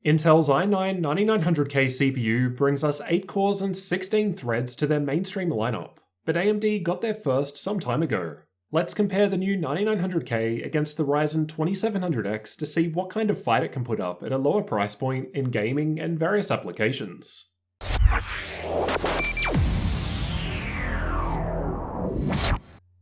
Intel's i9-9900K CPU brings us 8 cores and 16 threads to their mainstream lineup, but AMD got there first some time ago. Let's compare the new 9900K against the Ryzen 2700X to see what kind of fight it can put up at a lower price point in gaming and various applications.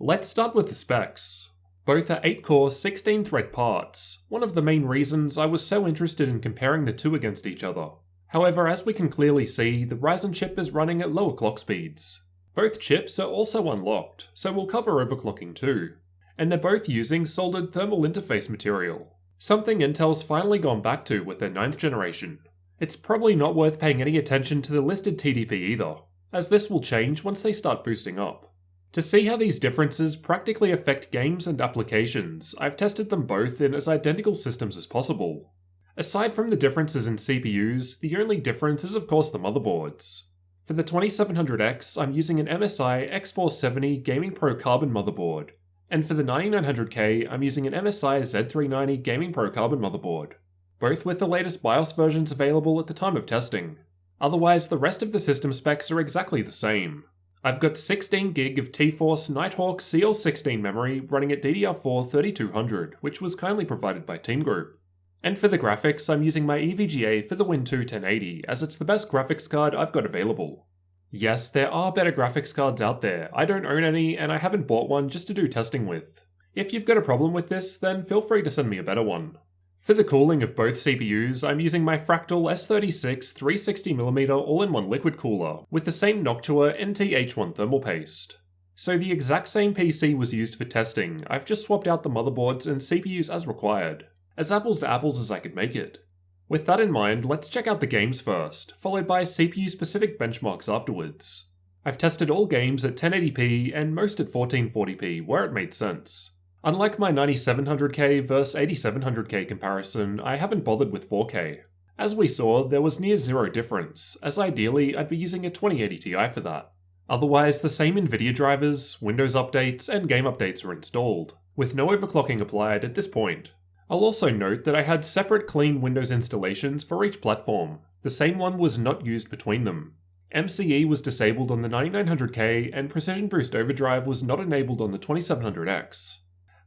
Let's start with the specs. Both are 8-core, 16-thread parts, one of the main reasons I was so interested in comparing the two against each other. However, as we can clearly see, the Ryzen chip is running at lower clock speeds. Both chips are also unlocked, so we'll cover overclocking too. And they're both using soldered thermal interface material, something Intel's finally gone back to with their 9th generation. It's probably not worth paying any attention to the listed TDP either, as this will change once they start boosting up. To see how these differences practically affect games and applications, I've tested them both in as identical systems as possible. Aside from the differences in CPUs, the only difference is of course the motherboards. For the 2700X, I'm using an MSI X470 Gaming Pro Carbon motherboard, and for the 9900K, I'm using an MSI Z390 Gaming Pro Carbon motherboard, both with the latest BIOS versions available at the time of testing. Otherwise, the rest of the system specs are exactly the same. I've got 16GB of T-Force Nighthawk CL16 memory running at DDR4 3200, which was kindly provided by Team Group. And for the graphics, I'm using my EVGA for the Win2 1080, as it's the best graphics card I've got available. Yes, there are better graphics cards out there. I don't own any, and I haven't bought one just to do testing with. If you've got a problem with this, then feel free to send me a better one. For the cooling of both CPUs, I'm using my Fractal S36 360mm all-in-one liquid cooler with the same Noctua NT-H1 thermal paste. So the exact same PC was used for testing, I've just swapped out the motherboards and CPUs as required, as apples to apples as I could make it. With that in mind, let's check out the games first, followed by CPU-specific benchmarks afterwards. I've tested all games at 1080p and most at 1440p where it made sense. Unlike my 9700K vs 8700K comparison, I haven't bothered with 4K. As we saw, there was near zero difference, as ideally I'd be using a 2080 Ti for that. Otherwise, the same Nvidia drivers, Windows updates, and game updates are installed, with no overclocking applied at this point. I'll also note that I had separate clean Windows installations for each platform. The same one was not used between them. MCE was disabled on the 9900K, and Precision Boost Overdrive was not enabled on the 2700X.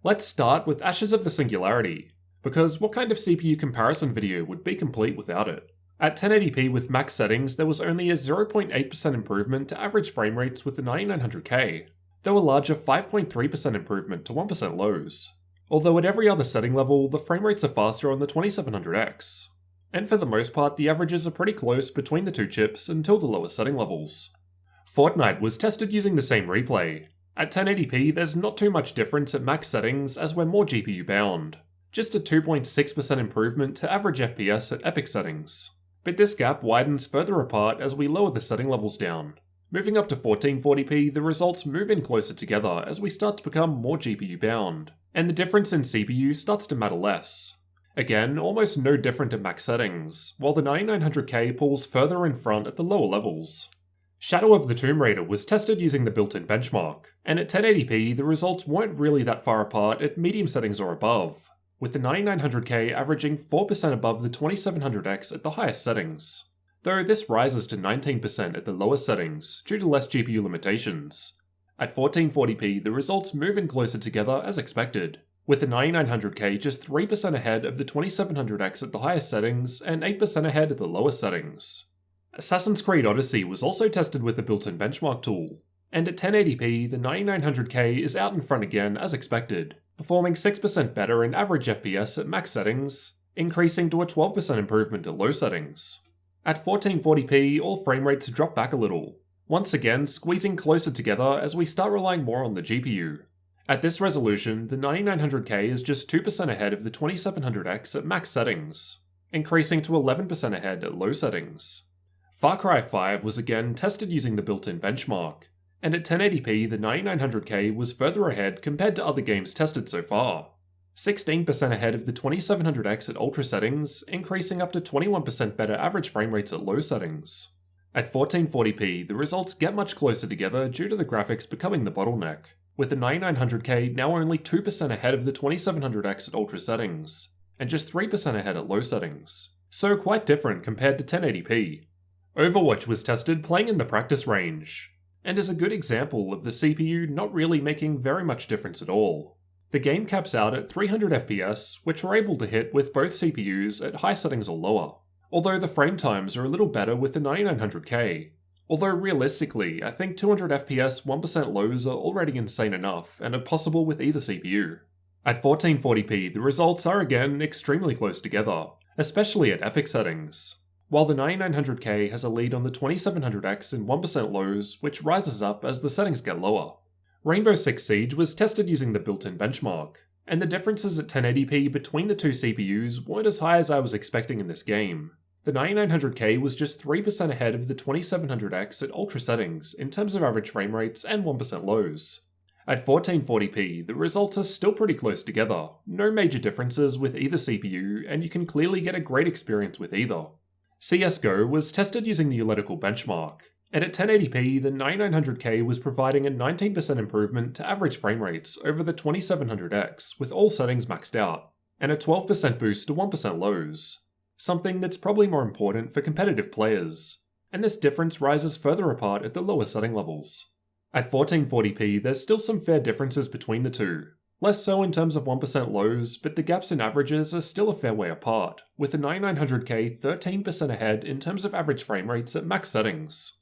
Let's start with Ashes of the Singularity, because what kind of CPU comparison video would be complete without it? At 1080p with max settings, there was only a 0.8% improvement to average frame rates with the 9900K, though a larger 5.3% improvement to 1% lows. Although at every other setting level, the frame rates are faster on the 2700X. And for the most part, the averages are pretty close between the two chips until the lower setting levels. Fortnite was tested using the same replay. At 1080p, there's not too much difference at max settings as we're more GPU bound. Just a 2.6% improvement to average FPS at epic settings. But this gap widens further apart as we lower the setting levels down. Moving up to 1440p, the results move in closer together as we start to become more GPU bound, and the difference in CPU starts to matter less. Again, almost no different at max settings, while the 9900K pulls further in front at the lower levels. Shadow of the Tomb Raider was tested using the built-in benchmark, and at 1080p the results weren't really that far apart at medium settings or above, with the 9900K averaging 4% above the 2700X at the highest settings, though this rises to 19% at the lower settings due to less GPU limitations. At 1440p the results move in closer together as expected, with the 9900K just 3% ahead of the 2700X at the highest settings and 8% ahead at the lowest settings. Assassin's Creed Odyssey was also tested with the built-in benchmark tool, and at 1080p, the 9900K is out in front again as expected, performing 6% better in average FPS at max settings, increasing to a 12% improvement at low settings. At 1440p, all frame rates drop back a little, once again squeezing closer together as we start relying more on the GPU. At this resolution, the 9900K is just 2% ahead of the 2700X at max settings, increasing to 11% ahead at low settings. Far Cry 5 was again tested using the built-in benchmark, and at 1080p the 9900K was further ahead compared to other games tested so far. 16% ahead of the 2700X at ultra settings, increasing up to 21% better average frame rates at low settings. At 1440p, the results get much closer together due to the graphics becoming the bottleneck, with the 9900K now only 2% ahead of the 2700X at ultra settings, and just 3% ahead at low settings. so quite different compared to 1080p. Overwatch was tested playing in the practice range, and is a good example of the CPU not really making very much difference at all. The game caps out at 300 FPS, which we're able to hit with both CPUs at high settings or lower, although the frame times are a little better with the 9900K. Although realistically, I think 200 FPS 1% lows are already insane enough and are possible with either CPU. At 1440p, the results are again extremely close together, especially at epic settings. While the 9900K has a lead on the 2700X in 1% lows, which rises up as the settings get lower. Rainbow Six Siege was tested using the built-in benchmark, and the differences at 1080p between the two CPUs weren't as high as I was expecting in this game. The 9900K was just 3% ahead of the 2700X at ultra settings in terms of average frame rates and 1% lows. At 1440p, the results are still pretty close together, no major differences with either CPU, and you can clearly get a great experience with either. CSGO was tested using the Euletical benchmark, and at 1080p, the 9900K was providing a 19% improvement to average frame rates over the 2700X with all settings maxed out, and a 12% boost to 1% lows, something that's probably more important for competitive players, and this difference rises further apart at the lower setting levels. At 1440p, there's still some fair differences between the two. Less so in terms of 1% lows, but the gaps in averages are still a fair way apart, with the 9900K 13% ahead in terms of average frame rates at max settings.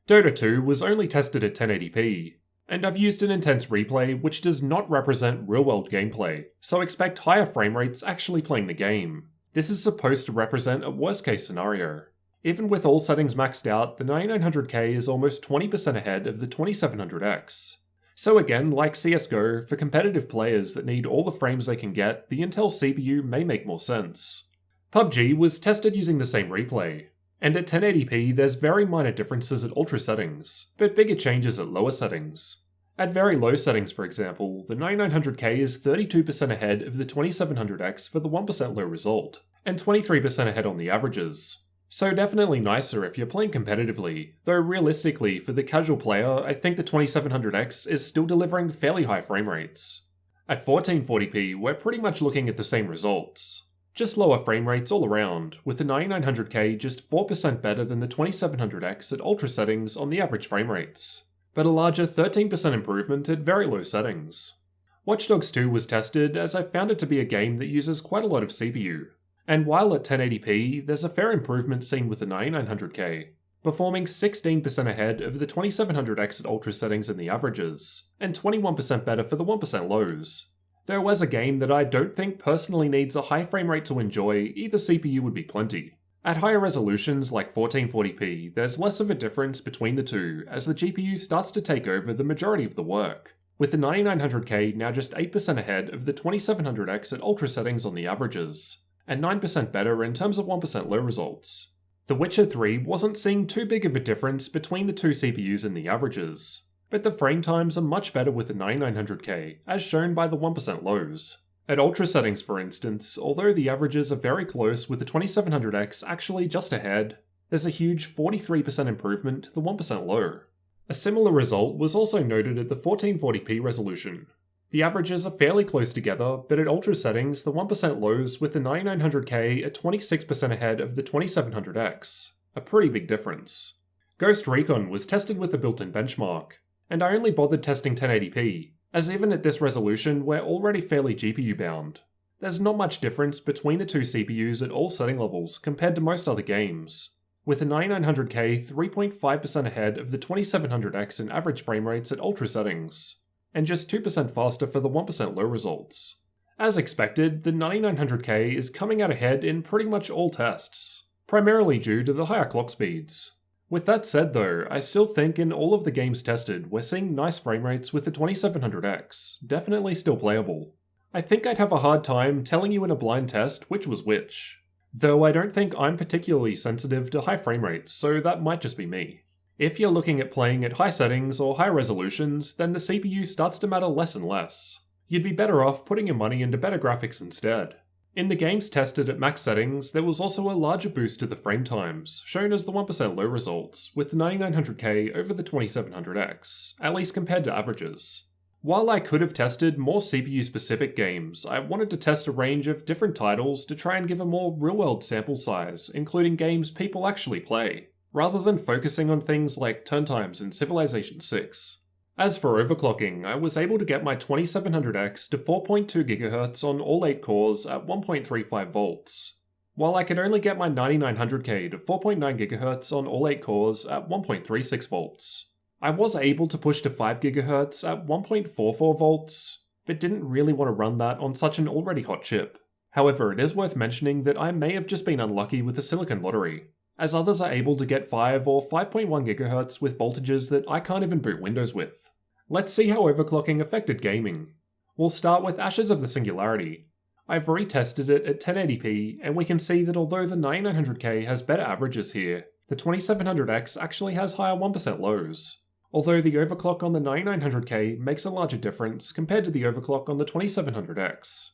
Dota 2 was only tested at 1080p, and I've used an intense replay which does not represent real-world gameplay, so expect higher frame rates actually playing the game. This is supposed to represent a worst-case scenario. Even with all settings maxed out, the 9900K is almost 20% ahead of the 2700X. So again, like CSGO, for competitive players that need all the frames they can get, the Intel CPU may make more sense. PUBG was tested using the same replay, and at 1080p there's very minor differences at ultra settings, but bigger changes at lower settings. At very low settings, for example, the 9900K is 32% ahead of the 2700X for the 1% low result, and 23% ahead on the averages. So definitely nicer if you're playing competitively, though realistically for the casual player, I think the 2700X is still delivering fairly high frame rates. At 1440p, we're pretty much looking at the same results. Just lower frame rates all around, with the 9900K just 4% better than the 2700X at ultra settings on the average frame rates, but a larger 13% improvement at very low settings. Watch Dogs 2 was tested as I found it to be a game that uses quite a lot of CPU. And while at 1080p, there's a fair improvement seen with the 9900K, performing 16% ahead of the 2700X at ultra settings in the averages, and 21% better for the 1% lows. Though as a game that I don't think personally needs a high frame rate to enjoy, either CPU would be plenty. At higher resolutions like 1440p, there's less of a difference between the two as the GPU starts to take over the majority of the work, with the 9900K now just 8% ahead of the 2700X at ultra settings on the averages, and 9% better in terms of 1% low results. The Witcher 3 wasn't seeing too big of a difference between the two CPUs in the averages, but the frame times are much better with the 9900K, as shown by the 1% lows. At ultra settings for instance, although the averages are very close with the 2700X actually just ahead, there's a huge 43% improvement to the 1% low. A similar result was also noted at the 1440p resolution. The averages are fairly close together, but at ultra settings, the 1% lows with the 9900K are 26% ahead of the 2700X. A pretty big difference. Ghost Recon was tested with the built-in benchmark, and I only bothered testing 1080p, as even at this resolution we're already fairly GPU bound. There's not much difference between the two CPUs at all setting levels compared to most other games, with the 9900K 3.5% ahead of the 2700X in average frame rates at ultra settings, and just 2% faster for the 1% low results. As expected, the 9900K is coming out ahead in pretty much all tests, primarily due to the higher clock speeds. With that said though, I still think in all of the games tested, we're seeing nice frame rates with the 2700X, definitely still playable. I think I'd have a hard time telling you in a blind test which was which, though I don't think I'm particularly sensitive to high frame rates, so that might just be me. If you're looking at playing at high settings or high resolutions, then the CPU starts to matter less and less. You'd be better off putting your money into better graphics instead. In the games tested at max settings, there was also a larger boost to the frame times, shown as the 1% low results, with the 9900K over the 2700X, at least compared to averages. While I could have tested more CPU-specific games, I wanted to test a range of different titles to try and give a more real-world sample size, including games people actually play, rather than focusing on things like turn times in Civilization 6. As for overclocking, I was able to get my 2700X to 4.2 GHz on all 8 cores at 1.35 volts, while I could only get my 9900K to 4.9 GHz on all 8 cores at 1.36 volts. I was able to push to 5 GHz at 1.44 volts, but didn't really want to run that on such an already hot chip. However, it is worth mentioning that I may have just been unlucky with the silicon lottery, as others are able to get 5 or 5.1 GHz with voltages that I can't even boot Windows with. Let's see how overclocking affected gaming. We'll start with Ashes of the Singularity. I've retested it at 1080p, and we can see that although the 9900K has better averages here, the 2700X actually has higher 1% lows. Although the overclock on the 9900K makes a larger difference compared to the overclock on the 2700X.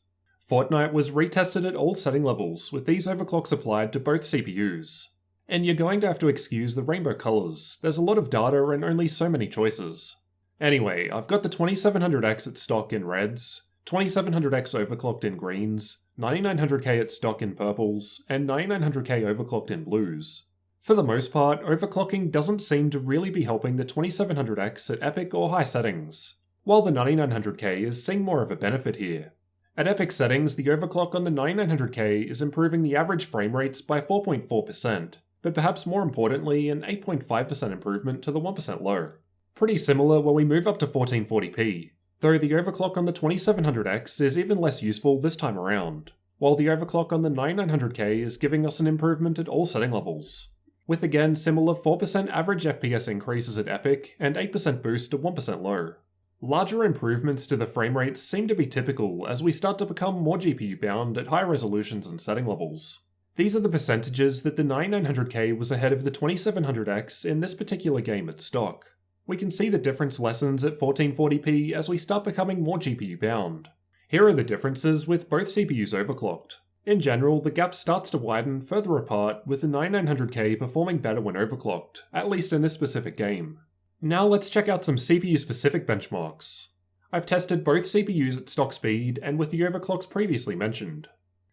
Fortnite was retested at all setting levels, with these overclocks applied to both CPUs. And you're going to have to excuse the rainbow colours, there's a lot of data and only so many choices. Anyway, I've got the 2700X at stock in reds, 2700X overclocked in greens, 9900K at stock in purples, and 9900K overclocked in blues. For the most part, overclocking doesn't seem to really be helping the 2700X at epic or high settings, while the 9900K is seeing more of a benefit here. At epic settings, the overclock on the 9900K is improving the average frame rates by 4.4%, but perhaps more importantly, an 8.5% improvement to the 1% low. Pretty similar when we move up to 1440p, though the overclock on the 2700X is even less useful this time around, while the overclock on the 9900K is giving us an improvement at all setting levels, with again similar 4% average FPS increases at epic and 8% boost to 1% low. Larger improvements to the frame rates seem to be typical as we start to become more GPU bound at higher resolutions and setting levels. These are the percentages that the 9900K was ahead of the 2700X in this particular game at stock. We can see the difference lessens at 1440p as we start becoming more GPU bound. Here are the differences with both CPUs overclocked. In general, the gap starts to widen further apart, with the 9900K performing better when overclocked, at least in this specific game. Now let's check out some CPU-specific benchmarks. I've tested both CPUs at stock speed and with the overclocks previously mentioned.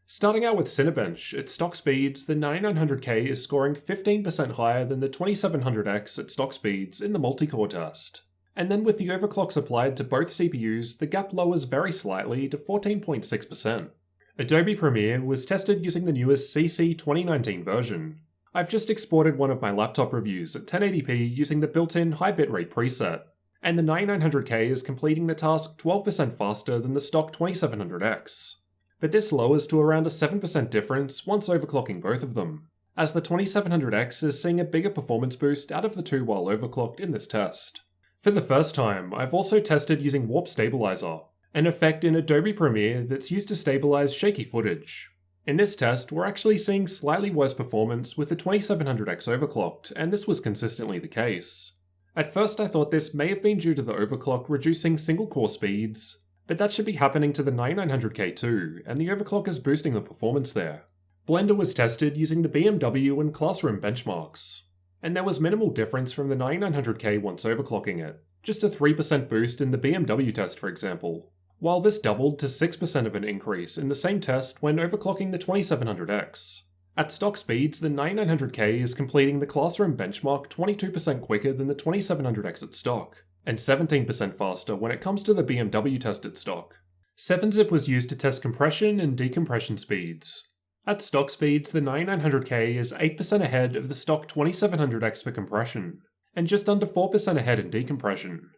Starting out with Cinebench, at stock speeds, the 9900K is scoring 15% higher than the 2700X at stock speeds in the multi-core test. And then with the overclocks applied to both CPUs, the gap lowers very slightly to 14.6%. Adobe Premiere was tested using the newest CC 2019 version. I've just exported one of my laptop reviews at 1080p using the built-in high bitrate preset, and the 9900K is completing the task 12% faster than the stock 2700X. But this lowers to around a 7% difference once overclocking both of them, as the 2700X is seeing a bigger performance boost out of the two while overclocked in this test. For the first time, I've also tested using Warp Stabilizer, an effect in Adobe Premiere that's used to stabilize shaky footage. In this test, we're actually seeing slightly worse performance with the 2700X overclocked, and this was consistently the case. At first I thought this may have been due to the overclock reducing single core speeds, but that should be happening to the 9900K too, and the overclock is boosting the performance there. Blender was tested using the BMW and Classroom benchmarks, and there was minimal difference from the 9900K once overclocking it, just a 3% boost in the BMW test for example, while this doubled to 6% of an increase in the same test when overclocking the 2700X. At stock speeds, the 9900K is completing the Classroom benchmark 22% quicker than the 2700X at stock, and 17% faster when it comes to the BMW test at stock. 7-zip was used to test compression and decompression speeds. At stock speeds, the 9900K is 8% ahead of the stock 2700X for compression, and just under 4% ahead in decompression.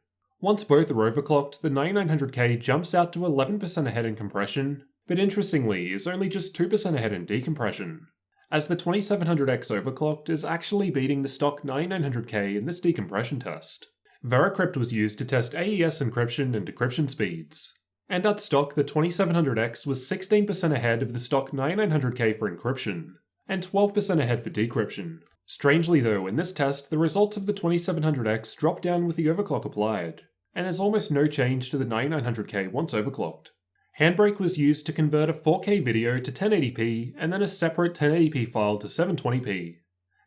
Once both are overclocked, the 9900K jumps out to 11% ahead in compression, but interestingly is only just 2% ahead in decompression, as the 2700X overclocked is actually beating the stock 9900K in this decompression test. Veracrypt was used to test AES encryption and decryption speeds, and at stock the 2700X was 16% ahead of the stock 9900K for encryption, and 12% ahead for decryption. Strangely though, in this test, the results of the 2700X drop down with the overclock applied, and there's almost no change to the 9900K once overclocked. Handbrake was used to convert a 4K video to 1080p and then a separate 1080p file to 720p.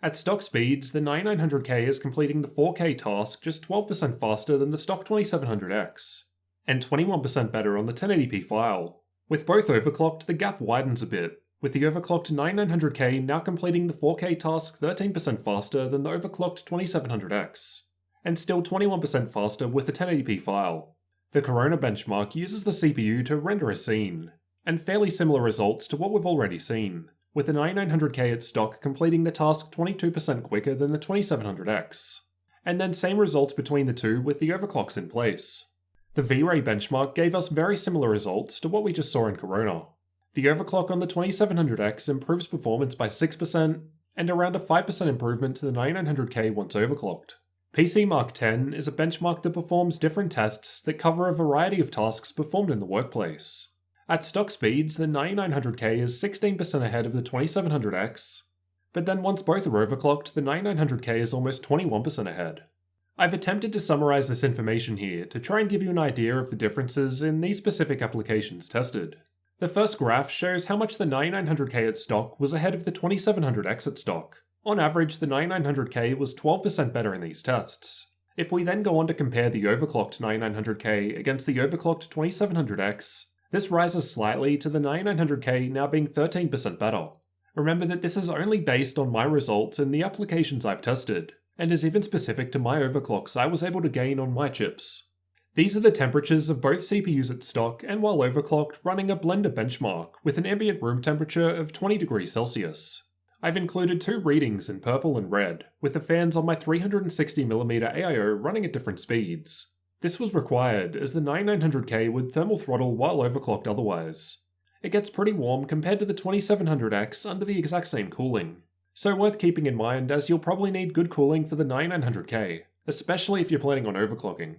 At stock speeds, the 9900K is completing the 4K task just 12% faster than the stock 2700X. and 21% better on the 1080p file. With both overclocked, the gap widens a bit, with the overclocked 9900K now completing the 4K task 13% faster than the overclocked 2700X, and still 21% faster with the 1080p file. The Corona benchmark uses the CPU to render a scene, and fairly similar results to what we've already seen, with the 9900K at stock completing the task 22% quicker than the 2700X. And then same results between the two with the overclocks in place. The V-Ray benchmark gave us very similar results to what we just saw in Corona. The overclock on the 2700X improves performance by 6%, and around a 5% improvement to the 9900K once overclocked. PC Mark 10 is a benchmark that performs different tests that cover a variety of tasks performed in the workplace. At stock speeds, the 9900K is 16% ahead of the 2700X, but then once both are overclocked, the 9900K is almost 21% ahead. I've attempted to summarize this information here to try and give you an idea of the differences in these specific applications tested. The first graph shows how much the 9900K at stock was ahead of the 2700X at stock. On average, the 9900K was 12% better in these tests. If we then go on to compare the overclocked 9900K against the overclocked 2700X, this rises slightly to the 9900K now being 13% better. Remember that this is only based on my results in the applications I've tested, and is even specific to my overclocks I was able to gain on my chips. These are the temperatures of both CPUs at stock and while overclocked running a blender benchmark with an ambient room temperature of 20 degrees Celsius. I've included two readings in purple and red, with the fans on my 360mm AIO running at different speeds. This was required as the 9900K would thermal throttle while overclocked otherwise. It gets pretty warm compared to the 2700X under the exact same cooling, so worth keeping in mind as you'll probably need good cooling for the 9900K, especially if you're planning on overclocking.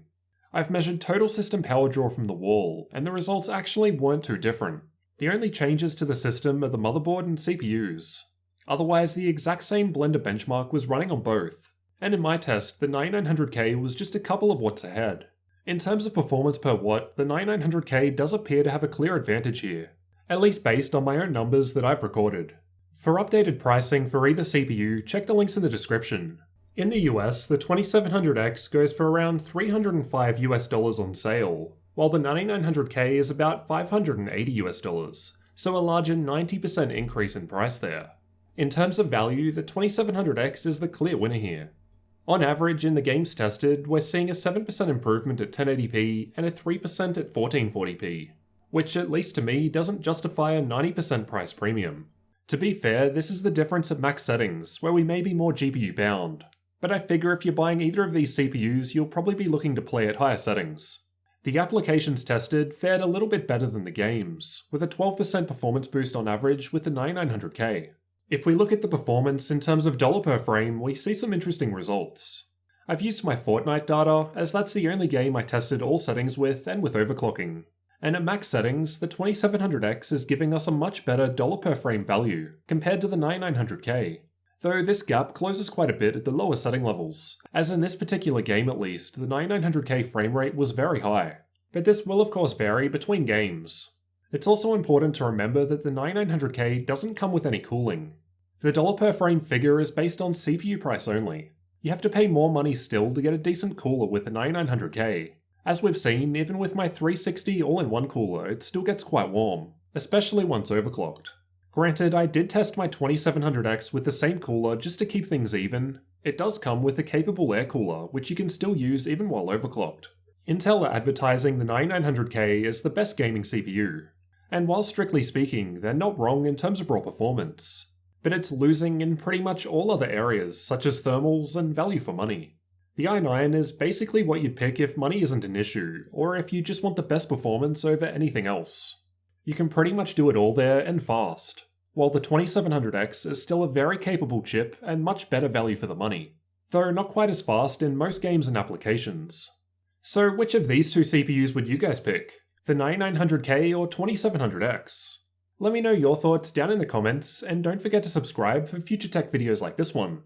I've measured total system power draw from the wall, and the results actually weren't too different. The only changes to the system are the motherboard and CPUs. Otherwise, the exact same blender benchmark was running on both, and in my test, the 9900K was just a couple of watts ahead. In terms of performance per watt, the 9900K does appear to have a clear advantage here, at least based on my own numbers that I've recorded. For updated pricing for either CPU, check the links in the description. In the US, the 2700X goes for around $305 on sale, while the 9900K is about $580, so a larger 90% increase in price there. In terms of value, the 2700X is the clear winner here. On average, in the games tested, we're seeing a 7% improvement at 1080p and a 3% at 1440p, which at least to me doesn't justify a 90% price premium. To be fair, this is the difference at max settings, where we may be more GPU bound, but I figure if you're buying either of these CPUs, you'll probably be looking to play at higher settings. The applications tested fared a little bit better than the games, with a 12% performance boost on average with the 9900K. If we look at the performance in terms of dollar per frame, we see some interesting results. I've used my Fortnite data, as that's the only game I tested all settings with and with overclocking. And at max settings, the 2700X is giving us a much better dollar per frame value compared to the 9900K. Though this gap closes quite a bit at the lower setting levels, as in this particular game at least, the 9900K frame rate was very high. But this will of course vary between games. It's also important to remember that the 9900K doesn't come with any cooling. The dollar per frame figure is based on CPU price only. You have to pay more money still to get a decent cooler with the 9900K. As we've seen, even with my 360 all-in-one cooler, it still gets quite warm, especially once overclocked. Granted, I did test my 2700X with the same cooler just to keep things even. It does come with a capable air cooler, which you can still use even while overclocked. Intel are advertising the 9900K as the best gaming CPU. And while strictly speaking, they're not wrong in terms of raw performance. But it's losing in pretty much all other areas, such as thermals and value for money. The i9 is basically what you'd pick if money isn't an issue, or if you just want the best performance over anything else. You can pretty much do it all there and fast, while the 2700X is still a very capable chip and much better value for the money, though not quite as fast in most games and applications. So which of these two CPUs would you guys pick? The 9900K or 2700X? Let me know your thoughts down in the comments, and don't forget to subscribe for future tech videos like this one.